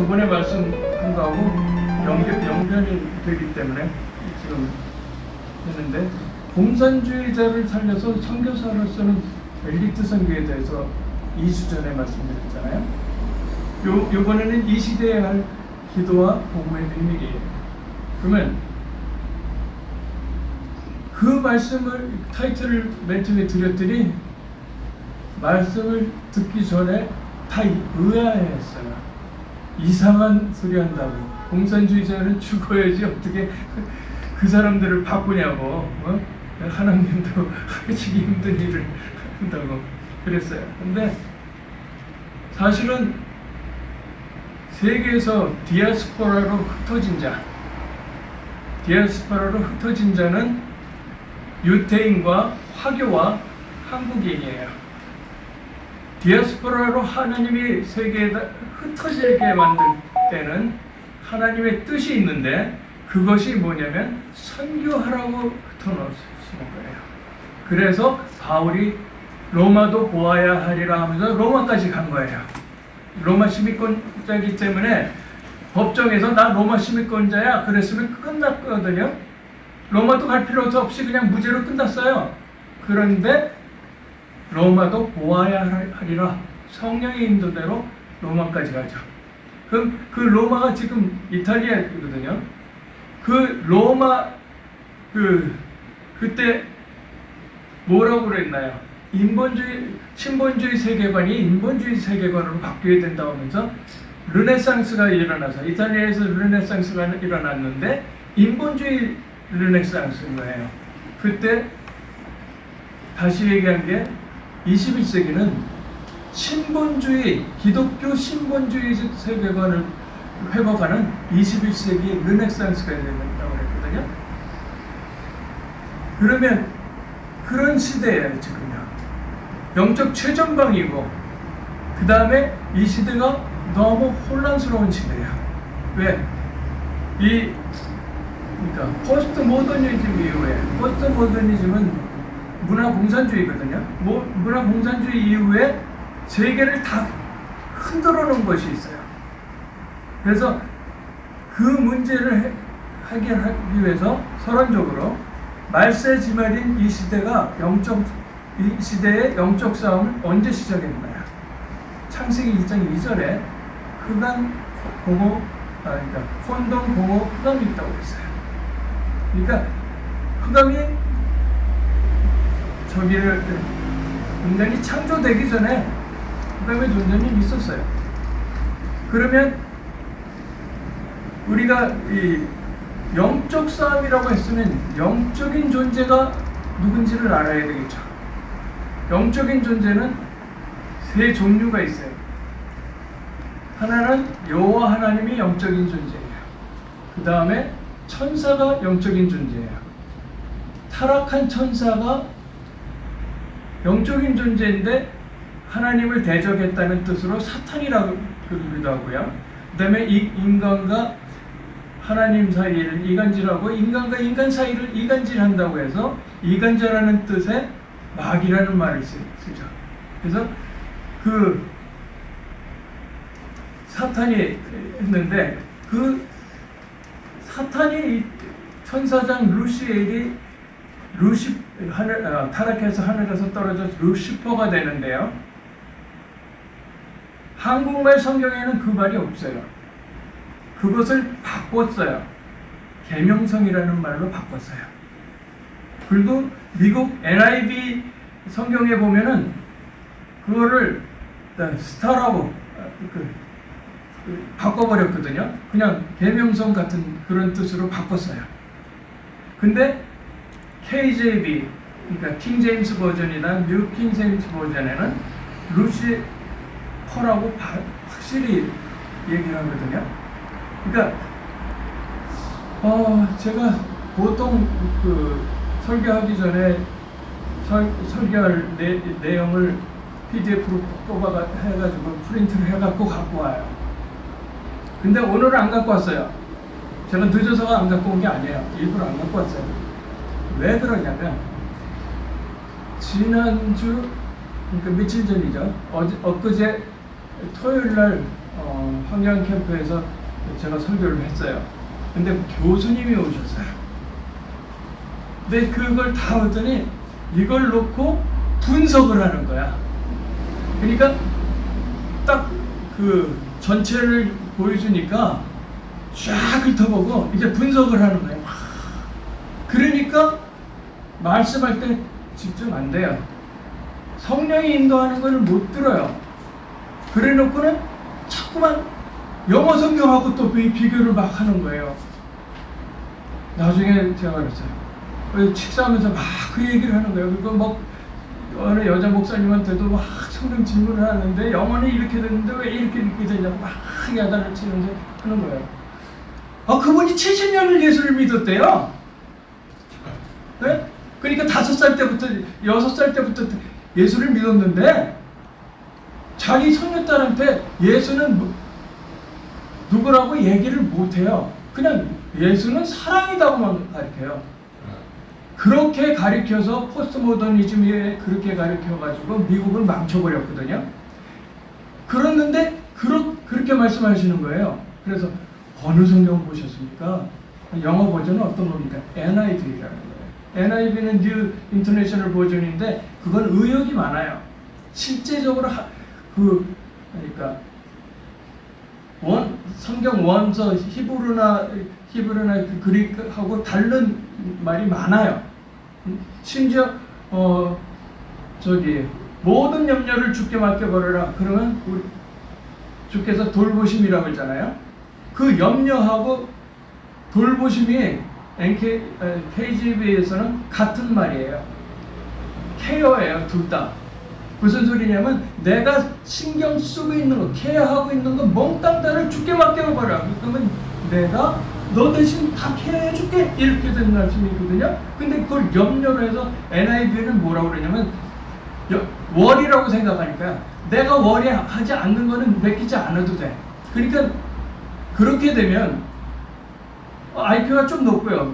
저번에 말씀한 거하고 연결이 되기 때문에 지금 했는데, 공산주의자를 살려서 선교사로서는 엘리트 선교에 대해서 2주 전에 말씀드렸잖아요. 요번에는 이 시대에 할 기도와 복음의 비밀이에요. 그러면 그 말씀을 타이틀을 맨 처음에 드렸더니 말씀을 듣기 전에 다 의아해했어요. 이상한 소리 한다고. 공산주의자는 죽어야지 어떻게 그 사람들을 바꾸냐고. 하나님도 하시기 힘든 일을 한다고 그랬어요. 근데 사실은 세계에서 디아스포라로 흩어진 자는 유태인과 화교와 한국인이에요. 디아스포라로 하나님이 세계에다 흩어지게 만들 때는 하나님의 뜻이 있는데, 그것이 뭐냐면 선교하라고 흩어놓으시는 거예요. 그래서 바울이 로마도 보아야 하리라 하면서 로마까지 간 거예요. 로마 시민권자이기 때문에 법정에서 나 로마 시민권자야 그랬으면 끝났거든요. 로마도 갈 필요 없이 그냥 무죄로 끝났어요. 그런데 로마도 보아야 하리라, 성령의 인도대로 로마까지 가죠. 그럼 그 로마가 지금 이탈리아거든요. 그 로마 그때 뭐라고 그랬나요? 신본주의 세계관이 인본주의 세계관으로 바뀌어야 된다고 하면서 르네상스가 일어나서, 이탈리아에서 르네상스가 일어났는데 인본주의 르네상스인 거예요. 그때 다시 얘기한 게 21세기는 기독교 신본주의 세계관을 회복하는 21세기 르네상스가 된다고 그랬거든요. 그러면 그런 시대예요, 지금요. 영적 최전방이고, 그 다음에 이 시대가 너무 혼란스러운 시대예요. 왜? 그러니까 포스트 모더니즘 이후에, 포스트 모더니즘은 문화 공산주의거든요. 문화 공산주의 이후에 세계를 다 흔들어 놓은 것이 있어요. 그래서 그 문제를 해결하기 위해서 서론적으로 말세지말인 이 시대의 영적 싸움을 언제 시작했나요? 창세기 1장 2절에 혼돈, 공허, 흑암이 있다고 했어요. 그러니까 흑암이 인간이 창조되기 전에 흑암의 존재는 있었어요. 그러면 우리가 이 영적 싸움이라고 했으면 영적인 존재가 누군지를 알아야 되겠죠. 영적인 존재는 세 종류가 있어요. 하나는 여호와 하나님이 영적인 존재예요. 그 다음에 천사가 영적인 존재예요. 타락한 천사가 영적인 존재인데 하나님을 대적했다는 뜻으로 사탄이라고 부르기도 하고요. 그 다음에 인간과 하나님 사이를 이간질하고 인간과 인간 사이를 이간질한다고 해서 이간자라는 뜻의 마귀라는 말을 쓰죠. 그래서 그 사탄이 했는데, 그 사탄이 천사장 루시엘이 타락해서 하늘에서 떨어져 루시퍼가 되는데요. 한국말 성경에는 그 말이 없어요. 그것을 바꿨어요. 계명성이라는 말로 바꿨어요. 그리고 미국 NIV 성경에 보면은 그거를 스타라고 바꿔버렸거든요. 그냥 계명성 같은 그런 뜻으로 바꿨어요. 근데 KJV, 그러니까 킹 제임스 버전이나 뉴 킹 제임스 버전에는 루시퍼라고 확실히 얘기를 하거든요. 그러니까 제가 보통 설교하기 전에 설교할 내용을 PDF로 해가지고 프린트를 해갖고 갖고 와요. 근데 오늘은 안 갖고 왔어요. 제가 늦어서 안 갖고 온 게 아니에요. 일부러 안 갖고 왔어요. 왜 그러냐면 지난주, 그러니까 며칠 전이죠. 엊그제 토요일 날 환경 캠프에서 제가 설교를 했어요. 근데 교수님이 오셨어요. 근데 그걸 다 했더니 이걸 놓고 분석을 하는 거야. 그러니까 딱 그 전체를 보여주니까 쫙 훑어보고 이제 분석을 하는 거예요. 그러니까 말씀할 때 집중 안 돼요. 성령이 인도하는 걸 못 들어요. 그래 놓고는 자꾸만 영어 성경하고 또 비교를 막 하는 거예요. 나중에 제가 그랬어요. 식사하면서 막 그 얘기를 하는 거예요. 그리고 뭐 어느 여자 목사님한테도 막 성경 질문을 하는데 영어는 이렇게 됐는데 왜 이렇게 되냐고 막 야단을 치면서 하는 거예요. 그분이 70년을 예수를 믿었대요. 네? 그러니까 5살 때부터 6살 때부터 예수를 믿었는데 자기 손녀딸한테 예수는 누구라고 얘기를 못해요. 그냥 예수는 사랑이다고만 가르쳐요. 그렇게 가르쳐서 포스트모더니즘에 그렇게 가르쳐가지고 미국을 망쳐버렸거든요. 그랬는데 그렇게 말씀하시는 거예요. 그래서 어느 성경 보셨습니까? 영어 버전은 어떤 겁니까? NIV라는 거예요. NIV는 New International 버전인데 그건 의역이 많아요. 실제적으로 그러니까 성경 원서 히브리나 그릭하고 다른 말이 많아요. 심지어 모든 염려를 주께 맡겨버려라. 그러면 주께서 돌보심이라고 했잖아요. 그 염려하고 돌보심이 KJV에서는 같은 말이에요. 케어예요, 둘 다. 무슨 소리냐면 내가 신경 쓰고 있는 거, 케어하고 있는 거 몽땅 다를 주께 맡겨버려. 그러면 내가 너 대신 다 케어해줄게. 이렇게 된 말씀이거든요. 근데 그걸 염려로 해서 NIV는 뭐라고 그러냐면 월이라고 생각하니까 내가 월이하지 않는 거는 맡기지 않아도 돼. 그러니까 그렇게 되면 IQ가 좀 높고요.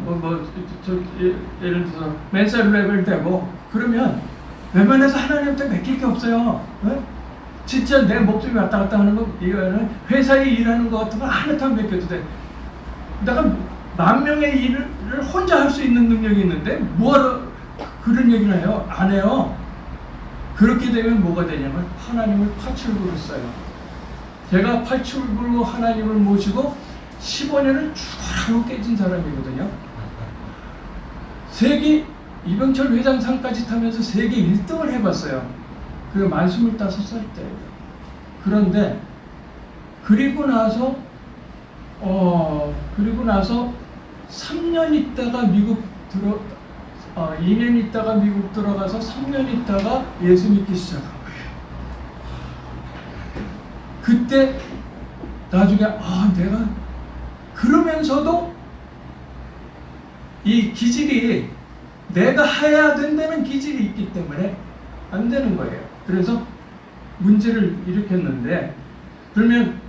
예를 들어서 맨살 레벨 되고 그러면 웬만해서 하나님한테 맡길 게 없어요. 네? 진짜 내 목숨이 왔다 갔다 하는 거, 이거는 회사에 일하는 거 같은 거 하나도 안 맡겨도 돼. 내가 10,000명의 일을 혼자 할 수 있는 능력이 있는데 뭐하러 그런 얘기를 해요? 안 해요. 그렇게 되면 뭐가 되냐면 하나님을 파출부로 써요. 제가 파출부로 하나님을 모시고 15년을 죽어라고 깨진 사람이거든요. 세계 이병철 회장상까지 타면서 세계 1등을 해봤어요. 그게 만 25살 때예요. 그런데 그리고 나서 3년 있다가 미국 2년 있다가 미국 들어가서 3년 있다가 예수 믿기 시작한 거예요. 그때 나중에 내가 그러면서도 이 기질이 내가 해야 된다는 기질이 있기 때문에 안 되는 거예요. 그래서 문제를 일으켰는데 그러면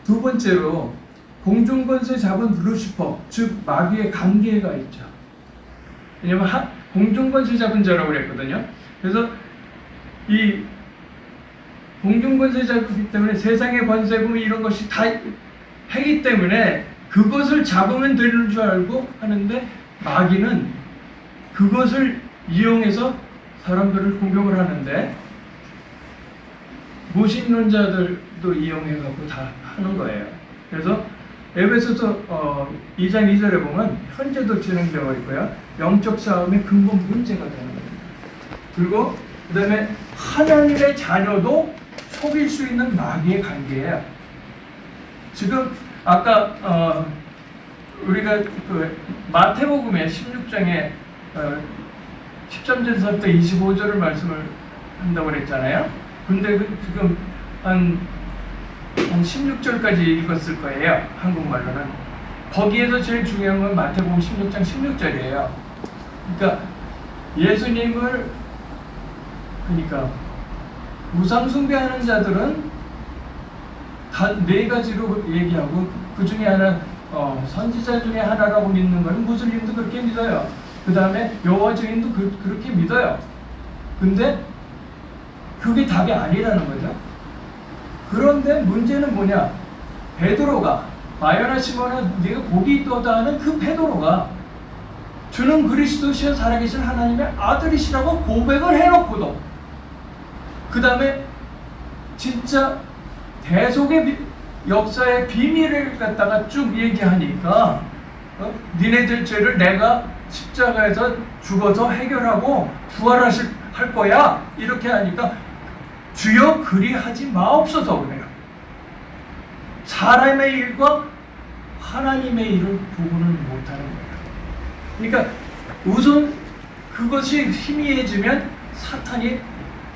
두 번째로 공중권세 잡은 루시퍼, 즉 마귀의 관계가 있죠. 왜냐면 공중권세 잡은 자라고 그랬거든요. 그래서 이 공중권세 잡기 때문에 세상의 권세금 이런 것이 다 하기 때문에 그것을 잡으면 되는 줄 알고 하는데 마귀는 그것을 이용해서 사람들을 공격을 하는데 무신론자들도 이용해갖고 다 하는 거예요. 그래서 에베소서 2장 2절에 보면 현재도 진행되고 있고요. 영적 싸움의 근본 문제가 되는 겁니다. 그리고 그 다음에 하나님의 자녀도 속일 수 있는 마귀의 관계예요. 지금 아까 우리가 그 마태복음의 16장에 13절부터 25절을 말씀을 한다고 그랬잖아요. 근데 지금 한 16절까지 읽었을 거예요. 한국말로는. 거기에서 제일 중요한 건 마태복음 16장 16절이에요. 그러니까 예수님을 우상 숭배하는 자들은 다 4가지로 얘기하고 그 중에 하나 선지자 중에 하나라고 믿는 거는 무슬림도 그렇게 믿어요. 그 다음에 여호와 증인도 그렇게 믿어요. 근데 그게 답이 아니라는 거죠. 그런데 문제는 뭐냐? 베드로가, 바요나 시몬아 네가 복이 있도다 하는 그 베드로가 주는 그리스도시여 살아계신 하나님의 아들이시라고 고백을 해놓고도 그 다음에 진짜 대속의 역사의 비밀을 갖다가 쭉 얘기하니까 니네들 죄를 내가 십자가에서 죽어서 해결하고 부활할 거야 이렇게 하니까 주여 그리하지 마옵소서 그래요. 사람의 일과 하나님의 일을 구분을 못하는 거예요. 그러니까 우선 그것이 희미해지면 사탄이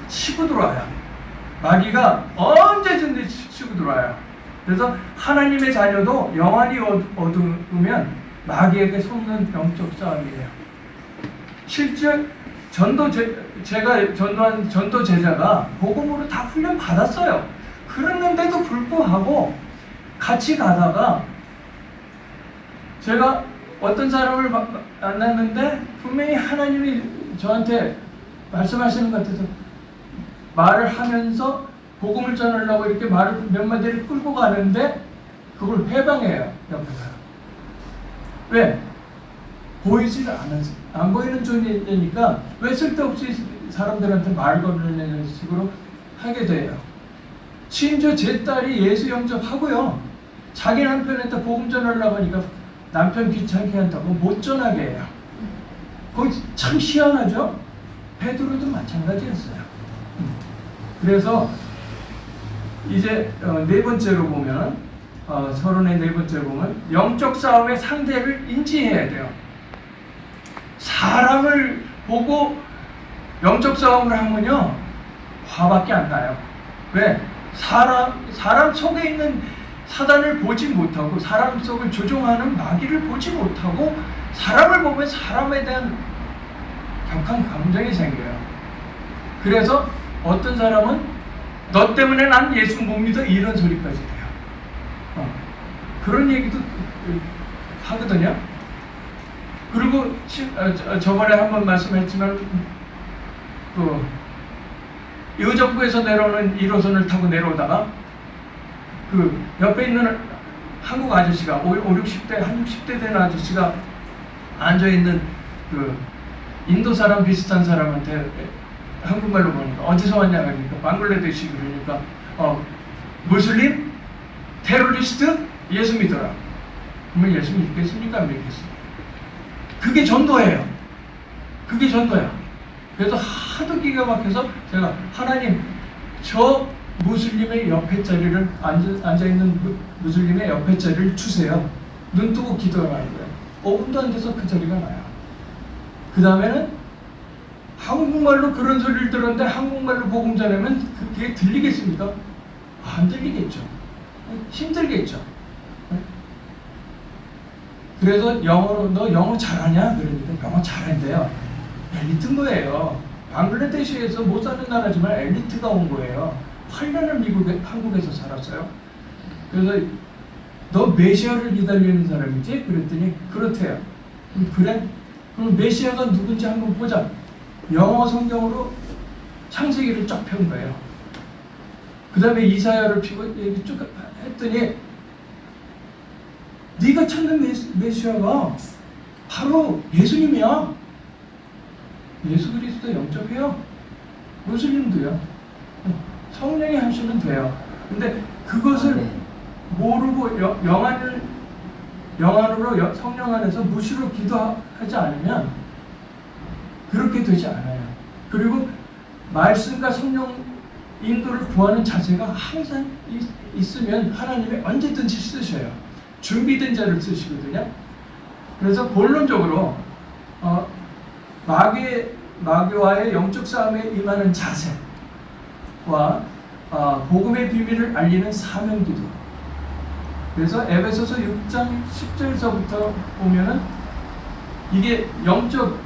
치고 들어와요. 마귀가 언제든지 치고 들어와요. 그래서 하나님의 자녀도 영안이 어두우면 마귀에게 속는 영적 싸움이에요. 실제 제가 전도한 전도 제자가 복음으로 다 훈련 받았어요. 그랬는데도 불구하고 같이 가다가 제가 어떤 사람을 만났는데 분명히 하나님이 저한테 말씀하시는 것 같아서 말을 하면서 복음을 전하려고 이렇게 말을 몇 마디를 끌고 가는데 그걸 해방해요. 옆에서. 왜? 보이질 않아서 안 보이는 존재니까 왜 쓸데없이 사람들한테 말 걸는 식으로 하게 돼요. 심지어 제 딸이 예수 영접하고요. 자기 남편한테 복음 전하려고 하니까 남편 귀찮게 한다고 못 전하게 해요. 그거 참 희한하죠? 베드로도 마찬가지였어요. 그래서 이제 네 번째로 보면 서론의 네 번째로 보면 영적 싸움의 상대를 인지해야 돼요. 사람을 보고 영적 싸움을 하면요 화밖에 안 나요. 왜? 사람 속에 있는 사단을 보지 못하고 사람 속을 조종하는 마귀를 보지 못하고 사람을 보면 사람에 대한 격한 감정이 생겨요. 그래서 어떤 사람은 너 때문에 난 예수 못 믿어 이런 소리까지 돼요. 그런 얘기도 하거든요. 그리고 저번에 한번 말씀했지만 그 여정부에서 내려오는 1호선을 타고 내려오다가 그 옆에 있는 한국 아저씨가 5, 60대 한 60대 된 아저씨가 앉아있는 그 인도 사람 비슷한 사람한테 한국말로 보니까 어디서 왔냐 그러니까 방글라데시 그러니까 무슬림? 테러리스트? 예수 믿어라. 그러면 예수 믿겠습니까? 안 믿겠습니까? 그게 전도예요. 그게 전도야. 그래서 하도 기가 막혀서 제가 하나님 저 무슬림의 옆에 자리를 앉아있는 무슬림의 옆에 자리를 주세요. 눈 뜨고 기도하는 거예요. 5분도 안 돼서 그 자리가 나요. 그 다음에는 한국말로 그런 소리를 들었는데 한국말로 복음 전하면 그게 들리겠습니까? 안 들리겠죠. 힘들겠죠. 그래서 영어로 너 영어 잘하냐? 그러니까 영어 잘한대요. 엘리트인 거예요. 방글라데시에서 못 사는 나라지만 엘리트가 온 거예요. 8년을 한국에서 살았어요. 그래서 너 메시아를 기다리는 사람이지? 그랬더니 그렇대요. 그래? 그럼 메시아가 누군지 한번 보자. 영어 성경으로 창세기를 쫙 펴은 거예요. 그 다음에 이사야를 피고 얘기 쭉 했더니 네가 찾는 메시아가 바로 예수님이야. 예수 그리스도 영접해요. 무슬림도요. 성령이 하시면 돼요. 근데 그것을 모르고 영안으로 성령 안에서 무시로 기도하지 않으면 그렇게 되지 않아요. 그리고 말씀과 성령 인도를 구하는 자세가 항상 있으면 하나님이 언제든지 쓰셔요. 준비된 자를 쓰시거든요. 그래서 본론적으로 마귀와의 영적 싸움에 임하는 자세와 복음의 비밀을 알리는 사명기도. 그래서 에베소서 6장 10절서부터 보면은 이게 영적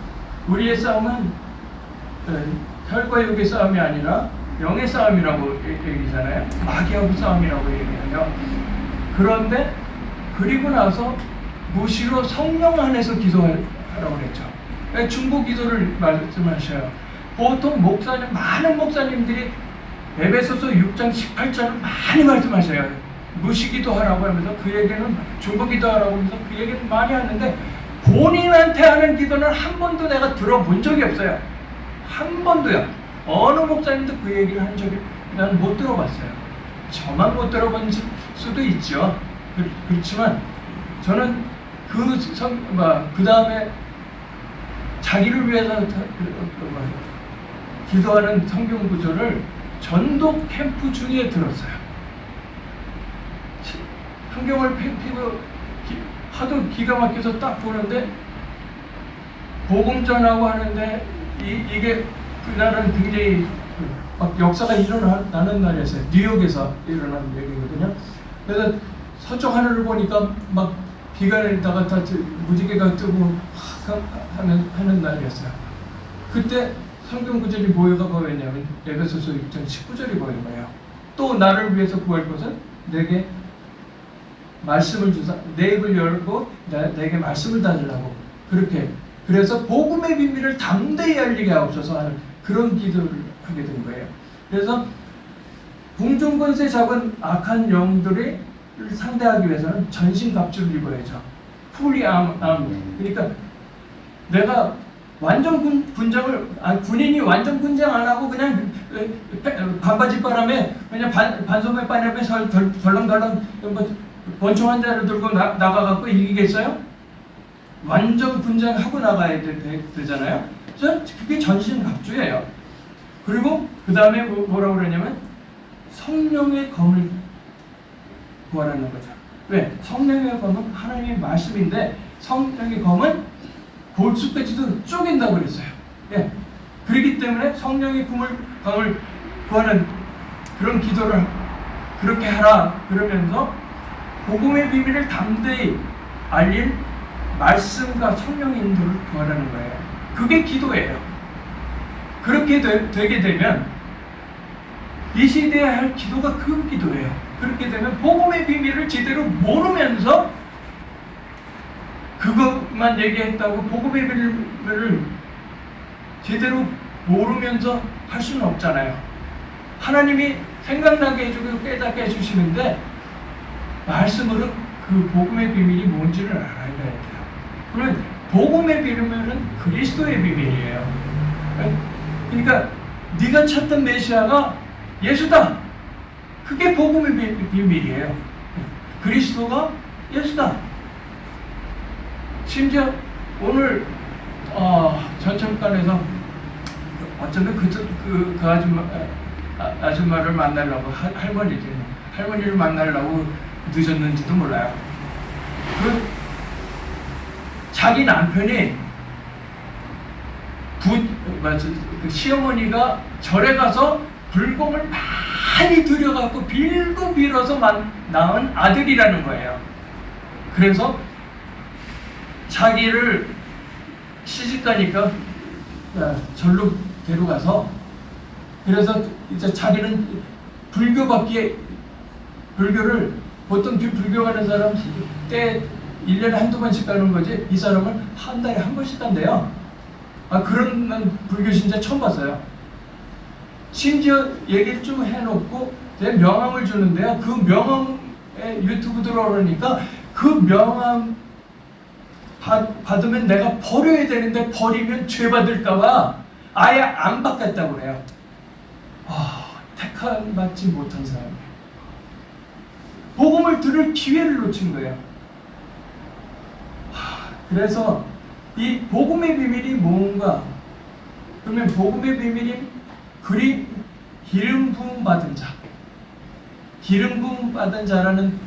우리의 싸움은 혈과 육의 싸움이 아니라 영의 싸움이라고 얘기잖아요. 마귀하고 싸움이라고 얘기해요. 그런데 그리고 나서 무시로 성령 안에서 기도하라고 그랬죠. 중보 기도를 말씀하셔요. 보통 많은 목사님들이 에베소서 6장 18절은 많이 말씀하셔요. 무시기도 하라고 하면서 그 얘기는 중보기도 하라고 하면서 그 얘기는 많이 하는데 본인한테 하는 기도는 한 번도 내가 들어본 적이 없어요. 한 번도요. 어느 목사님도 그 얘기를 한 적이 나는 못 들어봤어요. 저만 못 들어본 수도 있죠. 그렇지만 저는 그 다음에 자기를 위해서 기도하는 성경 구절을 전도 캠프 중에 들었어요. 성경을 펴고 하도 기가 막혀서 딱 보는데 복음 전하고 하는데 이게 그날은 굉장히 막 역사가 일어나는 날이었어요. 뉴욕에서 일어난 얘기거든요. 그래서 서쪽 하늘을 보니까 막 비가 내리다가 다 무지개가 뜨고 하는 날이었어요. 그때 성경 구절이 뭐가 보였냐면 에베소서 6장 19절이 보인 거예요. 또 나를 위해서 구할 것은 내게 말씀을 주사 내 입을 열고 내게 말씀을 다주라고 그렇게 그래서 복음의 비밀을 담대히 알리게 하옵소서 하는 그런 기도를 하게 된 거예요. 그래서 궁중 권세 잡은 악한 영들을 상대하기 위해서는 전신갑주를 입어야죠. 풀이 그러니까 내가 완전 군인이 완전 군장 안 하고 그냥 반바지 바람에 그냥 반소매 바람에 덜렁덜렁 권총 한 자를 들고 나가갖고 이기겠어요? 완전 군장하고 나가야 되잖아요. 그래서 그게 전신갑주예요. 그리고 그 다음에 뭐라고 그러냐면 성령의 검을 구하라는 거죠. 왜? 성령의 검은 하나님의 말씀인데 성령의 검은 골수까지도 쪼갠다고 그랬어요. 예. 그렇기 때문에 성령의 검을 구하는 그런 기도를 그렇게 하라 그러면서 복음의 비밀을 담대히 알릴 말씀과 성령의 인도를 구하라는 거예요. 그게 기도예요. 그렇게 되게 되면 이 시대에 할 기도가 그 기도예요. 그렇게 되면 복음의 비밀을 제대로 모르면서 그것만 얘기했다고 복음의 비밀을 제대로 모르면서 할 수는 없잖아요. 하나님이 생각나게 해주고 깨닫게 해주시는데 말씀으로 그 복음의 비밀이 뭔지를 알아야 돼요. 그러면 복음의 비밀은 그리스도의 비밀이에요. 그러니까 네가 찾던 메시아가 예수다. 그게 복음의 비밀이에요. 그리스도가 예수다. 심지어 오늘 전철관에서 어쩌면 그 아줌마를 만나려고 할머니를 만나려고 늦었는지도 몰라요. 자기 남편이 그 시어머니가 절에 가서 불공을 많이 들여갖고 빌고 빌어서 낳은 아들이라는 거예요. 그래서 자기를 시집가니까 절로 데려가서 그래서 이제 자기는 불교를 보통 불교 가는 사람 때 1년에 한두 번씩 가는 거지 이 사람은 한 달에 한 번씩 간대요. 그런 불교 신자 처음 봤어요. 심지어 얘기를 좀 해놓고 제 명함을 주는데요. 그 명함에 유튜브 들어오니까 그 명함 받으면 내가 버려야 되는데 버리면 죄 받을까봐 아예 안 받겠다고 그래요. 택함 받지 못한 사람. 복음을 들을 기회를 놓친 거예요. 그래서 이 복음의 비밀이 뭔가? 그러면 복음의 비밀이 기름 부음 받은 자. 기름 부음 받은 자라는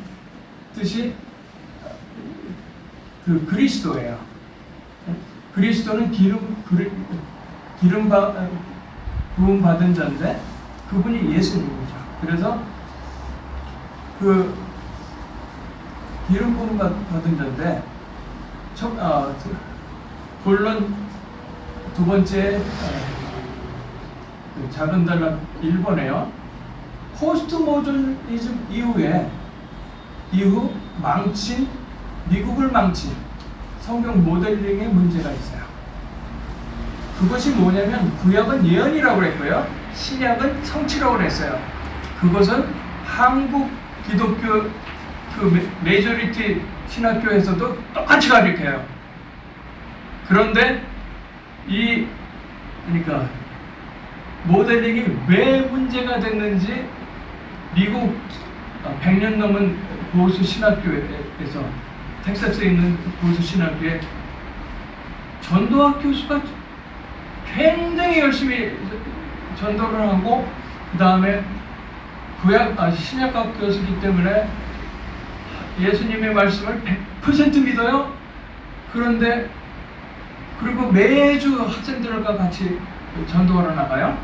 뜻이 그 그리스도예요. 그리스도는 기름 부음 받은 자인데 그분이 예수님이죠. 그래서 그 기름 부음 받은 자인데 본론 두 번째 작은 단락 1번에요. 포스트 모더니즘 이후 미국을 망친 성경 모델링의 문제가 있어요. 그것이 뭐냐면 구약은 예언이라고 그랬고요. 신약은 성취라고 했어요. 그것은 한국 기독교 메조리티 신학교에서도 똑같이 가르쳐요. 그런데 그러니까 모델링이 왜 문제가 됐는지 미국 100년 넘은 보수 신학교에서 텍사스에 있는 보수 신학교에 전도학 교수가 굉장히 열심히 전도를 하고 그 다음에 신약학 교수이기 때문에 예수님의 말씀을 100% 믿어요. 그런데 그리고 매주 학생들과 같이 전도하러 나가요.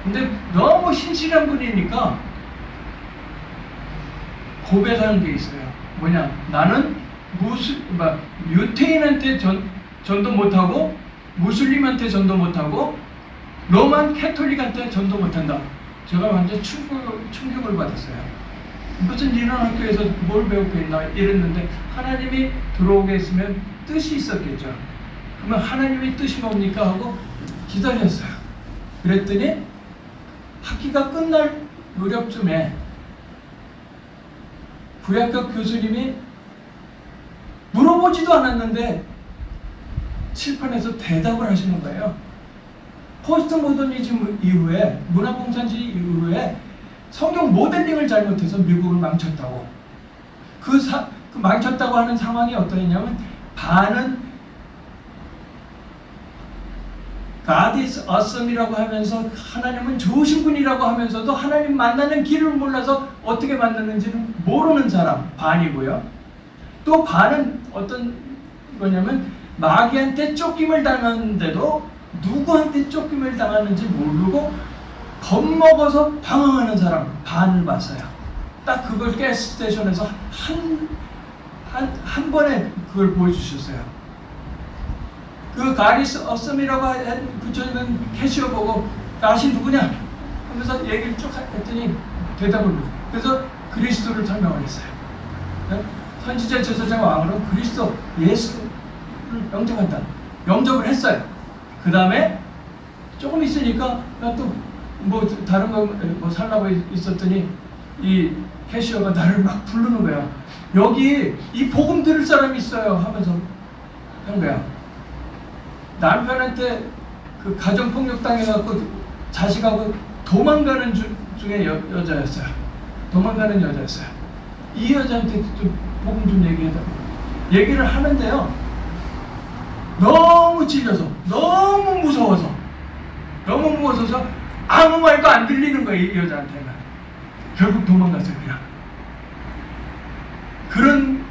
근데 너무 신실한 분이니까 고백하는 게 있어요. 뭐냐? 나는 유태인한테 전도 못하고 무슬림한테 전도 못하고 로만 캐톨릭한테 전도 못한다. 제가 완전 충격을 받았어요. 무슨 이런 학교에서 뭘 배웠겠나 이랬는데 하나님이 들어오게 했으면 뜻이 있었겠죠. 그러면 하나님의 뜻이 뭡니까 하고 기다렸어요. 그랬더니 학기가 끝날 무렵쯤에 구약학 교수님이 물어보지도 않았는데 칠판에서 대답을 하시는 거예요. 포스트 모더니즘 이후에, 문화공산주의 이후에 성경 모델링을 잘못해서 미국을 망쳤다고. 그 망쳤다고 하는 상황이 어떠냐면 반은 God is awesome이라고 하면서 하나님은 좋으신 분이라고 하면서도 하나님 만나는 길을 몰라서 어떻게 만났는지는 모르는 사람 반이고요. 또 반은 어떤 거냐면 마귀한테 쫓김을 당하는데도 누구한테 쫓김을 당하는지 모르고 겁먹어서 방황하는 사람 반을 봤어요. 딱 그걸 가스스테이션에서 한 번에 그걸 보여주셨어요. 그 가리스 어썸이라고 붙여있는 캐시어 보고 나시 누구냐 하면서 얘기를 쭉 했더니 대답을 못해요. 그래서 그리스도를 설명을 했어요. 선지자 제사장 왕으로 그리스도 예수를 영접한다. 영접을 했어요. 그 다음에 조금 있으니까 또 뭐 다른 거 뭐 살라고 있었더니 이 캐시어가 나를 막 부르는 거야. 여기 이 복음 들을 사람이 있어요 하면서 한 거야. 남편한테 그 가정폭력 당해갖고 자식하고 도망가는 중에 여자였어요. 도망가는 여자였어요. 이 여자한테 좀 복음 좀 얘기해달라고 얘기를 하는데요. 너무 질려서, 너무 무서워서 아무 말도 안 들리는 거예요. 이 여자한테는. 결국 도망갔어요. 그냥.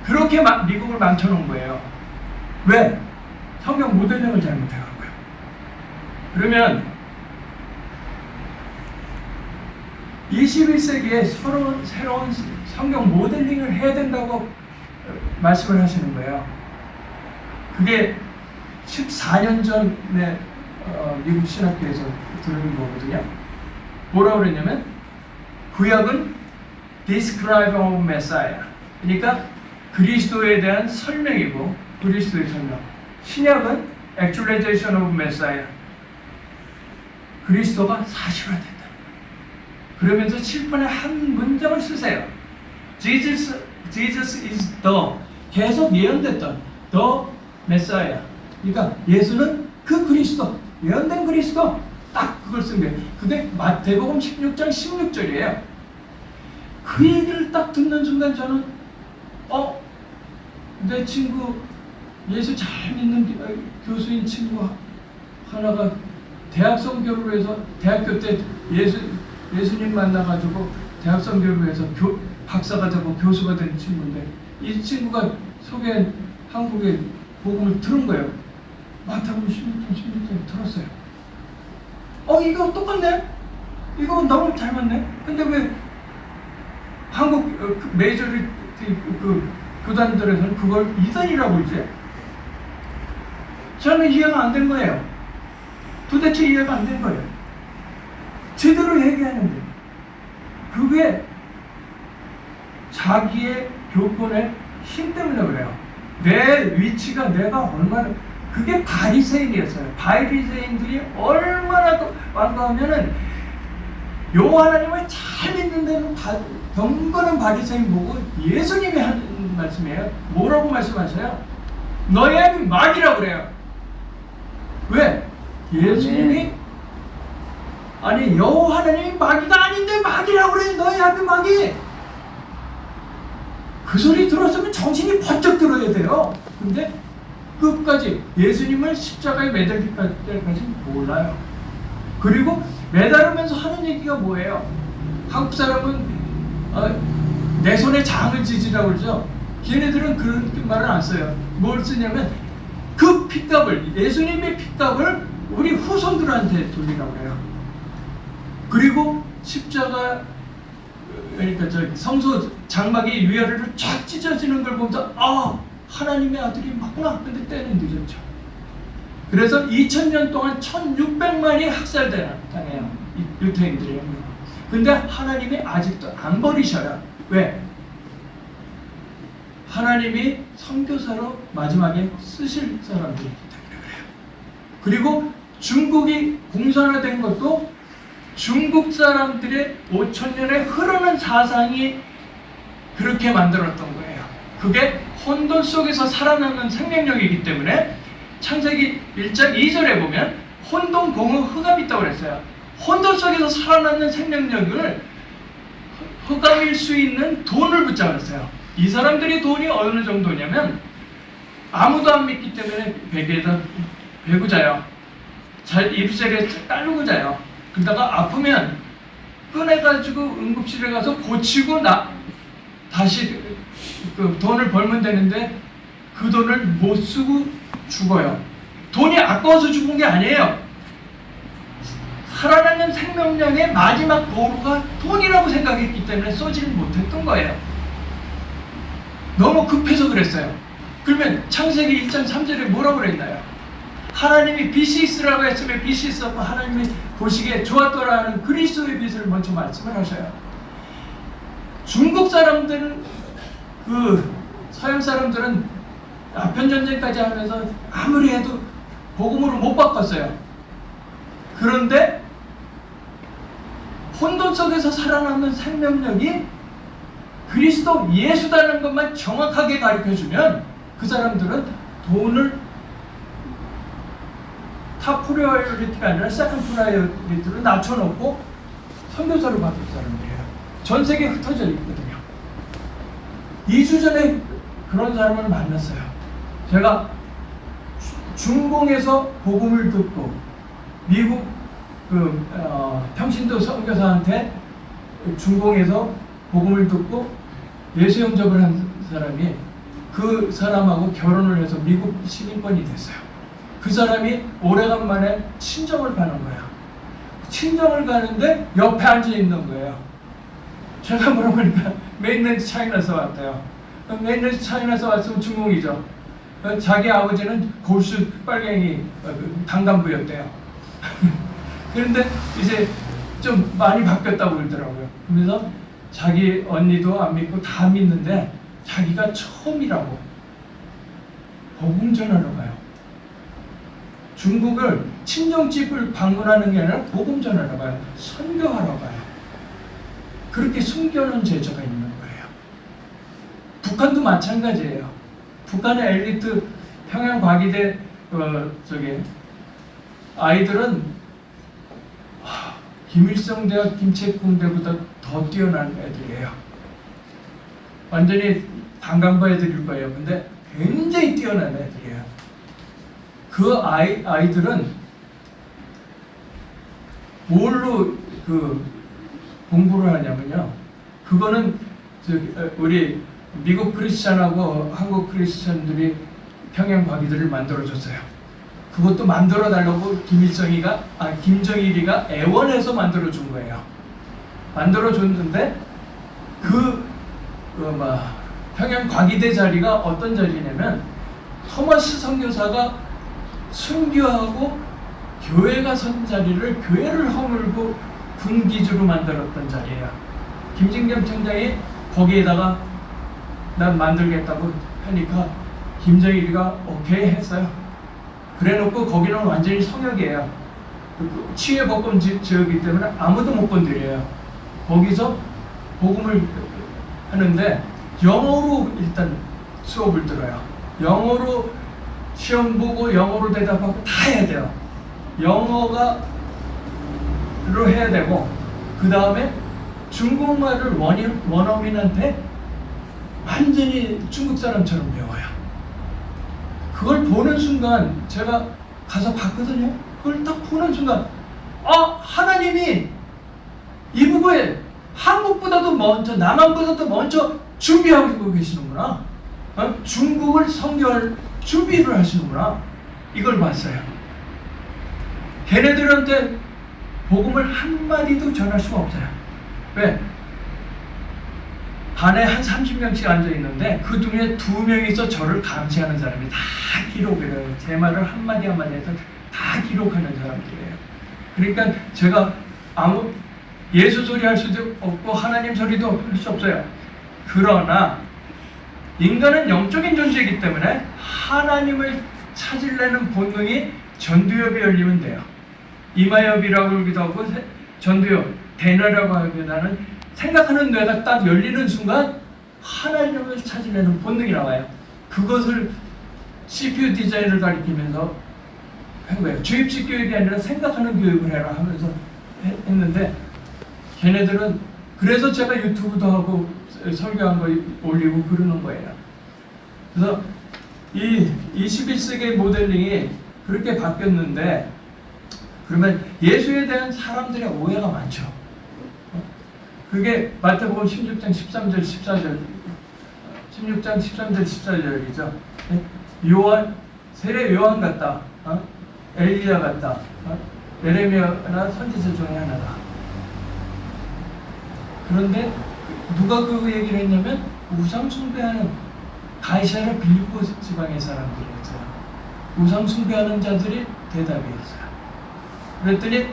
그렇게 미국을 망쳐놓은 거예요. 왜? 성경 모델링을 잘못해갖고요. 그러면 21세기에 새로운 성경 모델링을 해야 된다고 말씀을 하시는 거예요. 그게 14년 전에 미국 신학교에서 들은 거거든요. 뭐라고 그랬냐면 구약은 Describe of Messiah, 그러니까 그리스도에 대한 설명이고 그리스도의 설명. 신약은 Actualization of Messiah, 그리스도가 사실화된다. 그러면서 칠판에 한 문장을 쓰세요. Jesus is the, 계속 예언됐던 the Messiah. 그러니까 예수는 그 그리스도, 예언된 그리스도, 딱 그걸 쓴 거예요. 그게 마태복음 16장 16절이에요. 그 얘기를 딱 듣는 순간 저는 내 친구 예수 잘 믿는 교수인 친구 하나가 대학 선교를 해서 대학교 때 예수님 만나가지고 대학 선교를 해서 박사가 되고 교수가 된 친구인데 이 친구가 소개한 한국의 복음을 들은 거예요. 마태복음 16장 들었어요. 이거 똑같네? 이거 너무 잘 맞네? 근데 왜 한국 메이저리티 교단들에서는 그걸 이단이라고 이제? 저는 이해가 안 된 거예요. 도대체 이해가 안 된 거예요. 제대로 얘기하는데 그게 자기의 교권의 힘 때문에 그래요. 내 위치가 내가 얼마나 그게 바리새인이었어요. 바리새인들이 얼마나 완고하면은 여호와 하나님을 잘 믿는 데는 경건한 바리새인 보고 예수님이 하는 말씀이에요. 뭐라고 말씀하셔요? 너희 아비 마귀라고 그래요. 왜? 예수님이 아니 여호와 하나님이 마귀가 아닌데 마귀라고 그래. 너희 아비 마귀. 그 소리 들었으면 정신이 번쩍 들어야 돼요. 근데 끝까지 예수님을 십자가에 매달기까지 몰라요. 그리고 매달으면서 하는 얘기가 뭐예요? 한국 사람은 내 손에 장을 지지라고 그러죠. 걔네들은 그런 말을 안 써요. 뭘 쓰냐면 그 핏값을, 예수님의 핏값을 우리 후손들한테 돌리라고 해요. 그리고 십자가, 그러니까 저 성소 장막이 위아래로 쫙 찢어지는 걸 보면서 하나님의 아들이 맞구나. 근데 때는 늦었죠. 그래서 2000년 동안 1600만이 학살당해요. 유태인들이요. 근데 하나님이 아직도 안 버리셔요. 왜? 하나님이 선교사로 마지막에 쓰실 사람들이기 때문에 그래요. 그리고 중국이 공산화된 것도 중국 사람들의 5000년의 흐르는 사상이 그렇게 만들었던 거예요. 그게 혼돈 속에서 살아남는 생명력이기 때문에 창세기 1장 2절에 보면 혼돈, 공허, 흑암이 있다고 그랬어요. 혼돈 속에서 살아남는 생명력을 흑암일 수 있는 돈을 붙잡았어요. 이 사람들의 돈이 어느 정도냐면 아무도 안 믿기 때문에 베개에다 베고 자요. 잘 이불자리에 깔고 자요. 그러다가 아프면 꺼내가지고 응급실에 가서 고치고 다시 그 돈을 벌면 되는데 그 돈을 못 쓰고 죽어요. 돈이 아까워서 죽은 게 아니에요. 살아남는 생명력의 마지막 도구가 돈이라고 생각했기 때문에 쏘지를 못했던 거예요. 너무 급해서 그랬어요. 그러면 창세기 1장 3절에 뭐라고 그랬나요? 하나님이 빛이 있으라고 했으면 빛이 있었고 하나님이 보시기에 좋았더라는 그리스도의 빛을 먼저 말씀을 하셔요. 중국 사람들은 서양 사람들은 아편전쟁까지 하면서 아무리 해도 복음으로 못 바꿨어요. 그런데 혼돈 속에서 살아남는 생명력이 그리스도 예수다는 것만 정확하게 가르쳐주면 그 사람들은 돈을 탑 프라이어리티가 아니라 세컨 프라이어리티로 낮춰놓고 선교사를 받을 사람들이에요. 전 세계에 흩어져 있거든요. 2주 전에 그런 사람을 만났어요. 제가 중공에서 복음을 듣고 미국 평신도 선교사한테 중공에서 복음을 듣고 예수 영접을 한 사람이 그 사람하고 결혼을 해서 미국 시민권이 됐어요. 그 사람이 오래간만에 친정을 가는 거야. 친정을 가는데 옆에 앉아 있는 거예요. 제가 물어보니까 메인랜드 차이나에서 왔대요. 메인랜드 차이나에서 왔으면 중공이죠. 자기 아버지는 골수 빨갱이 당간부였대요. 그런데 이제 좀 많이 바뀌었다고 그러더라고요. 그래서 자기 언니도 안 믿고 다 믿는데 자기가 처음이라고 복음 전하러 가요. 중국을 친정집을 방문하는 게 아니라 복음 전하러 가요. 선교하러 가요. 그렇게 숨겨놓은 제자가 있는 거예요. 북한도 마찬가지예요. 북한의 엘리트 평양과기대 아이들은 김일성 대학 김책공대보다 더 뛰어난 애들이에요. 완전히 단간부 애들일 거예요. 근데 굉장히 뛰어난 애들이에요. 그 아이들은 뭘로 공부를 하냐면요. 그거는 우리 미국 크리스찬하고 한국 크리스찬들이 평양 과기들을 만들어줬어요. 그것도 만들어 달라고 김정일이가 애원해서 만들어준 거예요. 만들어줬는데 평양 과기대 자리가 어떤 자리냐면 토마스 선교사가 순교하고 교회가 선 자리를 교회를 허물고 군기지로 만들었던 자리예요. 김진겸 총장이 거기에다가 난 만들겠다고 하니까 김정일이가 오케이 했어요. 그래놓고 거기는 완전히 성역이에요. 치외복권 지역이기 때문에 아무도 못 건드려요. 거기서 복음을 하는데 영어로 일단 수업을 들어요. 영어로 시험 보고 영어로 대답하고 다 해야 돼요. 영어로 해야 되고, 그 다음에 중국말을 원어민한테 완전히 중국 사람처럼 배워요. 그걸 보는 순간 제가 가서 봤거든요. 그걸 딱 보는 순간 하나님이 이 부분에 한국보다도 먼저, 남한보다도 먼저 준비하고 계시는구나. 중국을 선교할 준비를 하시는구나. 이걸 봤어요. 걔네들한테 복음을 한마디도 전할 수가 없어요. 왜? 반에 한 30명씩 앉아있는데 그 중에 2명이서 저를 감시하는 사람이 다 기록을 해요. 제 말을 한마디 한마디 해서 다 기록하는 사람들이에요. 그러니까 제가 아무 예수 소리 할 수도 없고 하나님 소리도 할 수 없어요. 그러나 인간은 영적인 존재이기 때문에 하나님을 찾으려는 본능이 전두엽이 열리면 돼요. 이마엽이라고 하기도 하고 전두엽, 대뇌라고 하기보다는 생각하는 뇌가 딱 열리는 순간 하나님을 찾으려는 본능이 나와요. 그것을 CPU 디자인을 가리키면서 한 거예요. 주입식 교육이 아니라 생각하는 교육을 해라 하면서 했는데, 걔네들은 그래서 제가 유튜브도 하고 설교한 거 올리고 그러는 거예요. 그래서 이 21세기 모델링이 그렇게 바뀌었는데, 그러면 예수에 대한 사람들의 오해가 많죠. 그게 마태복음 16장 13절 14절 16장 13절 14절이죠. 요한, 세례 요한 같다. 엘리야 같다. 예레미야나 선지자 중에 하나다. 그런데 누가 그 얘기를 했냐면 우상 숭배하는 가이사랴 빌립보 지방의 사람들이었어요. 우상 숭배하는 자들이 대답이었어요. 그랬더니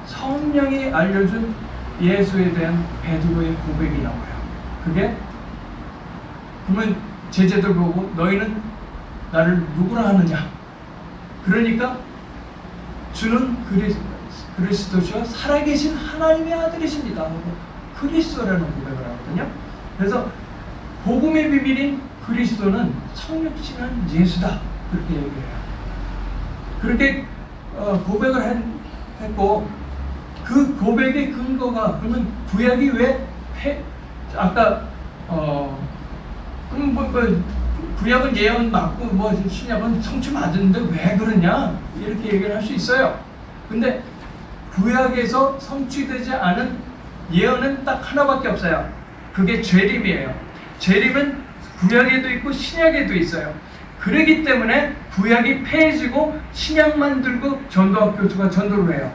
성령이 알려준 예수에 대한 베드로의 고백이 나와요. 그게, 그러면 제자들 보고 너희는 나를 누구라 하느냐? 그러니까 주는 그리스도시요 살아계신 하나님의 아들이십니다. 그리스도라는 고백을 하거든요. 그래서 복음의 비밀인 그리스도는 성육신한 예수다. 그렇게 얘기를 해요. 그렇게 고백을 했고, 그 고백의 근거가, 그러면 구약이 왜 아까 그럼 구약은 예언 맞고 신약은 성취 맞았는데 왜 그러냐 이렇게 얘기를 할 수 있어요. 근데 구약에서 성취되지 않은 예언은 딱 하나밖에 없어요. 그게 재림이에요. 재림은 구약에도 있고 신약에도 있어요. 그러기 때문에 구약이 폐해지고 신약만 들고 전도학 교수가 전도를 해요.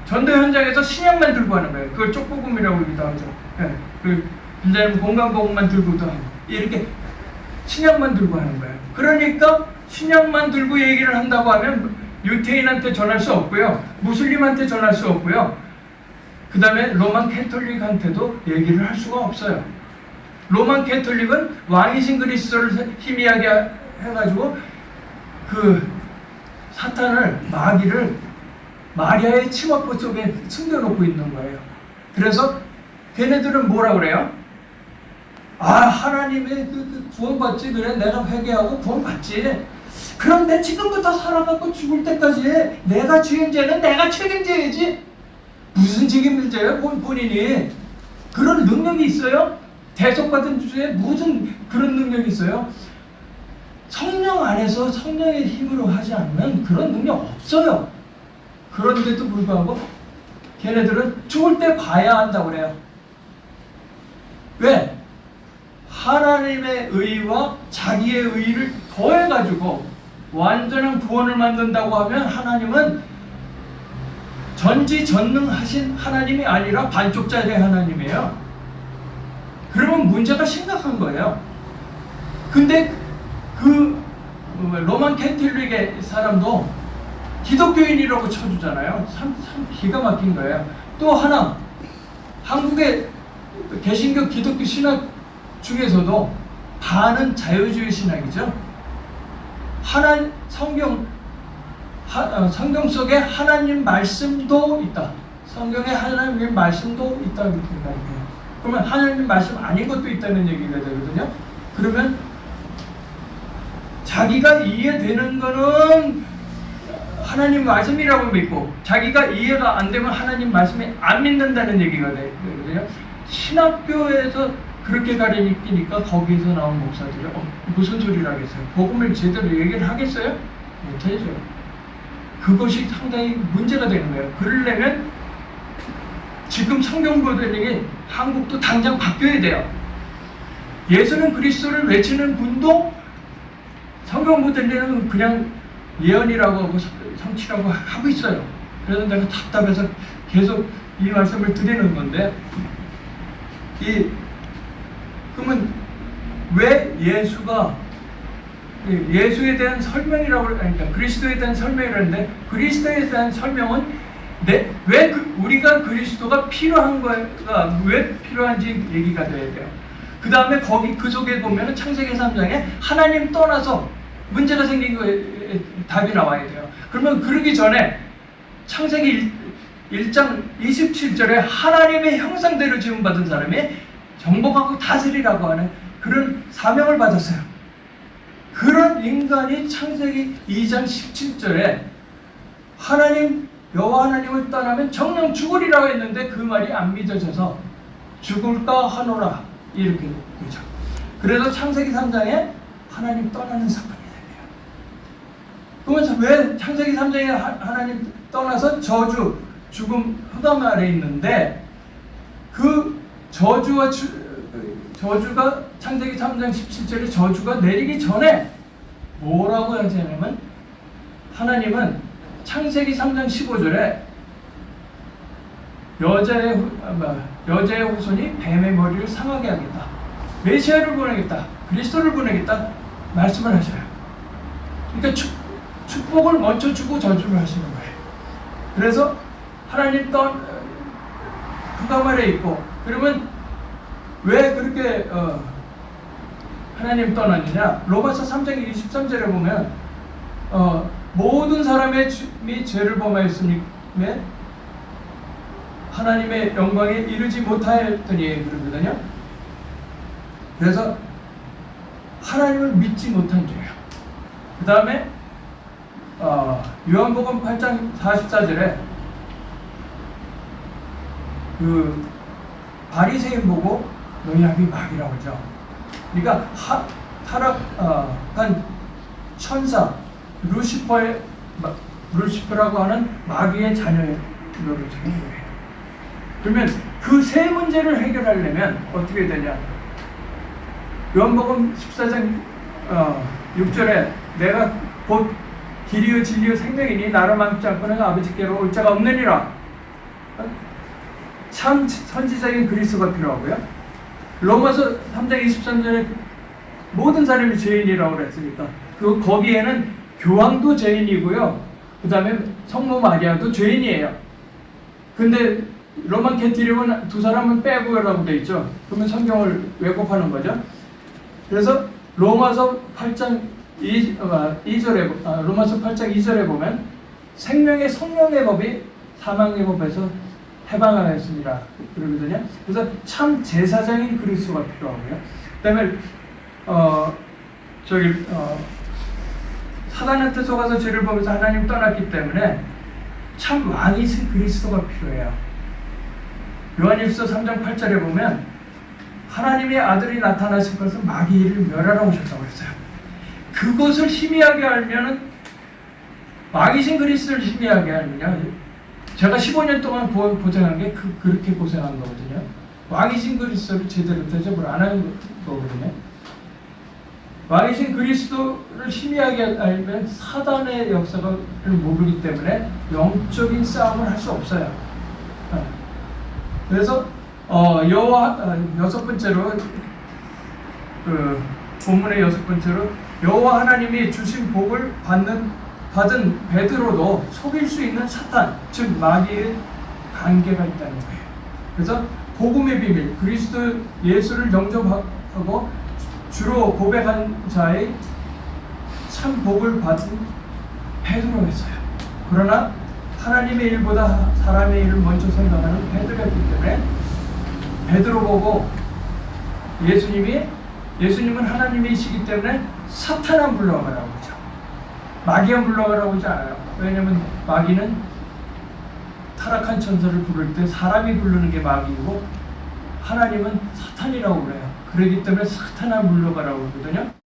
전도 현장에서 신약만 들고 하는 거예요. 그걸 쪽복음이라고 하기도 하죠. 그 빌라는 공간복음만 들고도 하고 이렇게 신약만 들고 하는 거예요. 그러니까 신약만 들고 얘기를 한다고 하면 유태인한테 전할 수 없고요, 무슬림한테 전할 수 없고요, 그 다음에 로만 캐톨릭한테도 얘기를 할 수가 없어요. 로만 캐톨릭은 왕이신 그리스도를 희미하게 해가지고 그 사탄을, 마귀를 마리아의 치마포 속에 숨겨놓고 있는 거예요. 그래서 걔네들은 뭐라 그래요? 하나님의 구원받지. 그래, 내가 회개하고 구원받지. 그런데 지금부터 살아가고 죽을 때까지 내가 지은 죄는 내가 책임져야지. 무슨 책임을 져요? 본인이. 그런 능력이 있어요? 대속받은 주에 무슨 그런 능력이 있어요? 성령 안에서 성령의 힘으로 하지 않는 그런 능력 없어요. 그런데도 불구하고 걔네들은 죽을 때 봐야 한다고 그래요. 왜? 하나님의 의와 자기의 의를 더해가지고 완전한 구원을 만든다고 하면 하나님은 전지전능하신 하나님이 아니라 반쪽짜리 하나님이에요. 그러면 문제가 심각한 거예요. 근데 그 로만 캐톨릭의 사람도 기독교인이라고 쳐주잖아요. 참 기가 막힌 거예요. 또 하나, 한국의 개신교 기독교 신학 중에서도 반은 자유주의 신학이죠. 성경 성경 속에 하나님 말씀도 있다. 성경에 하나님의 말씀도 있다 이렇게 말해요. 그러면 하나님 말씀 아닌 것도 있다는 얘기가 되거든요. 그러면 자기가 이해되는 거는 하나님 말씀이라고 믿고 자기가 이해가 안 되면 하나님 말씀이 안 믿는다는 얘기가 되거든요. 신학교에서 그렇게 가르치니까 거기서 나온 목사들이 무슨 소리를 하겠어요? 복음을 제대로 얘기를 하겠어요? 못하죠. 그것이 상당히 문제가 되는 거예요. 그러려면 지금 성경 모델링이 한국도 당장 바뀌어야 돼요. 예수는 그리스도를 외치는 분도 성경 모델링은 그냥 예언이라고 하고 성취라고 하고 있어요. 그래서 내가 답답해서 계속 이 말씀을 드리는 건데, 그러면 왜 예수에 대한 설명이라고 그러니까 그리스도에 대한 설명이라는데, 그리스도에 대한 설명은 왜 우리가 그리스도가 필요한 거가 왜 필요한지 얘기가 돼야 돼요. 그 다음에 그 속에 보면은 창세기 3장에 하나님 떠나서 문제가 생긴 거에 답이 나와야 돼요. 그러면 그러기 전에 창세기 1장 27절에 하나님의 형상대로 지음받은 사람이 정복하고 다스리라고 하는 그런 사명을 받았어요. 그런 인간이 창세기 2장 17절에 여호와 하나님을 떠나면 정녕 죽으리라고 했는데 그 말이 안 믿어져서 죽을까 하노라 이렇게 그렇죠. 그래서 창세기 3장에 하나님 떠나는 사건이 됩니다. 그러면서 왜 창세기 3장에 하나님 떠나서 죽음, 흑암 아래 있는데 그 저주가 창세기 3장 17절에 저주가 내리기 전에 뭐라고 하냐면 하나님은 창세기 3장 15절에 여자의 후손이 뱀의 머리를 상하게 하겠다. 메시아를 보내겠다. 그리스도를 보내겠다. 말씀을 하셔요. 그러니까 축복을 먼저 주고 저주를 하시는 거예요. 그래서 하나님 흑암 아래 있고, 그러면 왜 그렇게 하나님 떠났느냐? 로마서 3장 23절에 보면 모든 사람의 죄를 범하였으니 하나님의 영광에 이르지 못하였더니 그러거든요. 그래서 하나님을 믿지 못한 죄예요. 그 다음에 요한복음 8장 44절에 그 바리새인 보고 너희 아비 마귀라고 하죠. 그러니까 타락한 천사 루시퍼라고 하는 마귀의 자녀의 노릇을 해요. 그러면 그 세 문제를 해결하려면 어떻게 되냐? 요한복음 14장 6절에 내가 곧 길이요 진리요 생명이니 나를 만지 않고는 아버지께로 올 자가 없느니라. 참 선지자인 그리스도가 필요하고요. 로마서 3장 23절에 모든 사람이 죄인이라고 그랬으니까 거기에는 교황도 죄인이고요. 그 다음에 성모 마리아도 죄인이에요. 근데 로만 캐티릭은 두 사람은 빼고라고 돼 있죠. 그러면 성경을 왜곡하는 거죠. 그래서 로마서 8장 2절에 보면 생명의 성령의 법이 사망의 법에서 해방하였습니다. 그러거든요. 그래서 참 제사장인 그리스도가 필요하고요. 그다음에 사단한테 속아서 죄를 범해서 하나님 떠났기 때문에 참 왕이신 그리스도가 필요해요. 요한일서 3장 8절에 보면 하나님의 아들이 나타나신 것은 마귀를 멸하러 오셨다고 했어요. 그것을 희미하게 알면은 마귀신 그리스도를 희미하게 알면요. 제가 15년 동안 고생한 게 그렇게 고생한 거거든요. 왕이신 그리스도를 제대로 대접을 안 하는 거거든요. 왕이신 그리스도를 희미하게 알면 사단의 역사를 모르기 때문에 영적인 싸움을 할 수 없어요. 그래서 여섯 번째로 본문의 여섯 번째로 여호와 하나님이 주신 복을 받은 베드로도 속일 수 있는 사탄, 즉 마귀의 관계가 있다는 거예요. 그래서 복음의 비밀, 그리스도 예수를 영접하고 주로 고백한 자의 참 복을 받은 베드로였어요. 그러나 하나님의 일보다 사람의 일을 먼저 생각하는 베드로였기 때문에 베드로 보고 예수님은 하나님이시기 때문에 사탄아 물러가라고 하죠. 마귀야 물러가라고 하지 않아요. 왜냐하면 마귀는 타락한 천사를 부를 때 사람이 부르는 게 마귀이고 하나님은 사탄이라고 그래요. 그렇기 때문에 사탄아 물러가라고 하거든요.